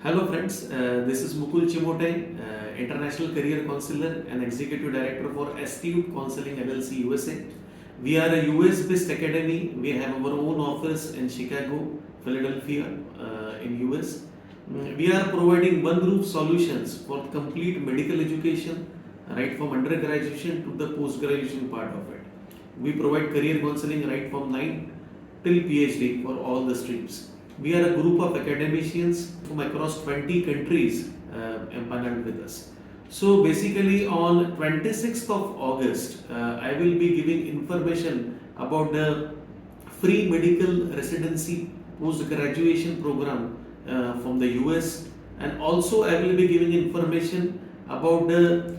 Hello friends, this is Mukul Chimote, International Career Counselor and Executive Director for Astute Counseling LLC USA. We are a US based academy. We have our own office in Chicago, Philadelphia, in US. We are providing one roof solutions for complete medical education, right from undergraduation to the post graduation part of it. We provide career counseling right from 9 till PhD for all the streams. We are a group of academicians from across 20 countries empaneled with us. So basically on 26th of August, I will be giving information about the free medical residency post-graduation program from the US, and also I will be giving information about the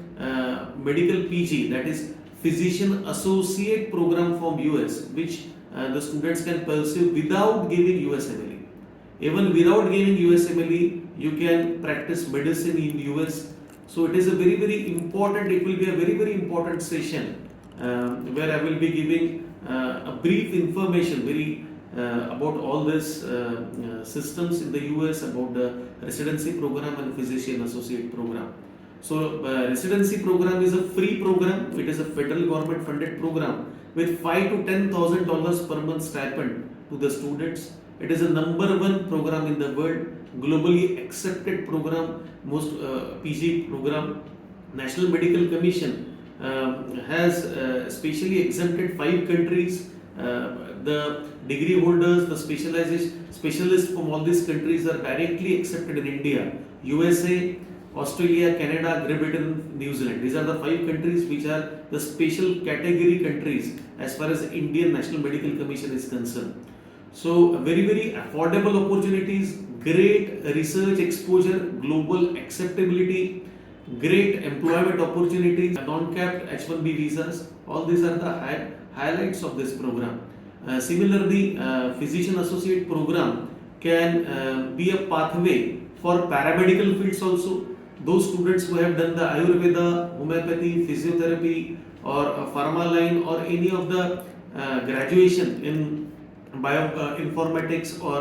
medical PG, that is physician associate program from US, which the students can pursue without giving USMLE. Even without giving USMLE, you can practice medicine in US. So it is a very important, it will be a very important session where I will be giving a brief information about all these systems in the US, about the residency program and physician associate program. So residency program is a free program. It is a federal government funded program with $5,000 to $10,000 per month stipend to the students. It is a #1 program in the world, globally accepted program, most PG program. National Medical Commission has specially exempted 5 countries. The degree holders, the specialists from all these countries are directly accepted in India, USA, Australia, Canada, Great Britain, New Zealand. These are the 5 countries which are the special category countries as far as the Indian National Medical Commission is concerned. So very affordable opportunities, great research exposure, global acceptability, great employment opportunities, non-capped H-1B visas. All these are the highlights of this program. Similarly, physician associate program can be a pathway for paramedical fields also. Those students who have done the Ayurveda, homeopathy, physiotherapy, or pharma line, or any of the graduation in bioinformatics or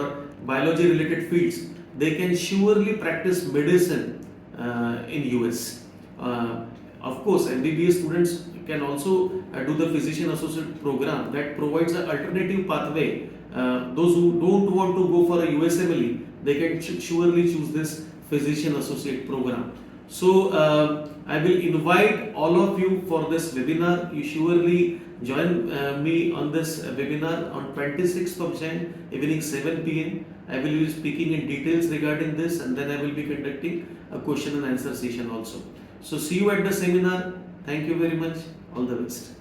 biology related fields, they can surely practice medicine in US. Of course, MBBS students can also do the physician associate program that provides an alternative pathway. Those who don't want to go for a USMLE, they can surely choose this physician associate program. So I will invite all of you for this webinar. You surely join me on this webinar on 26th of Jan, evening 7 p.m. I will be speaking in details regarding this, and then I will be conducting a question and answer session also. So see you at the seminar. Thank you very much. All the best.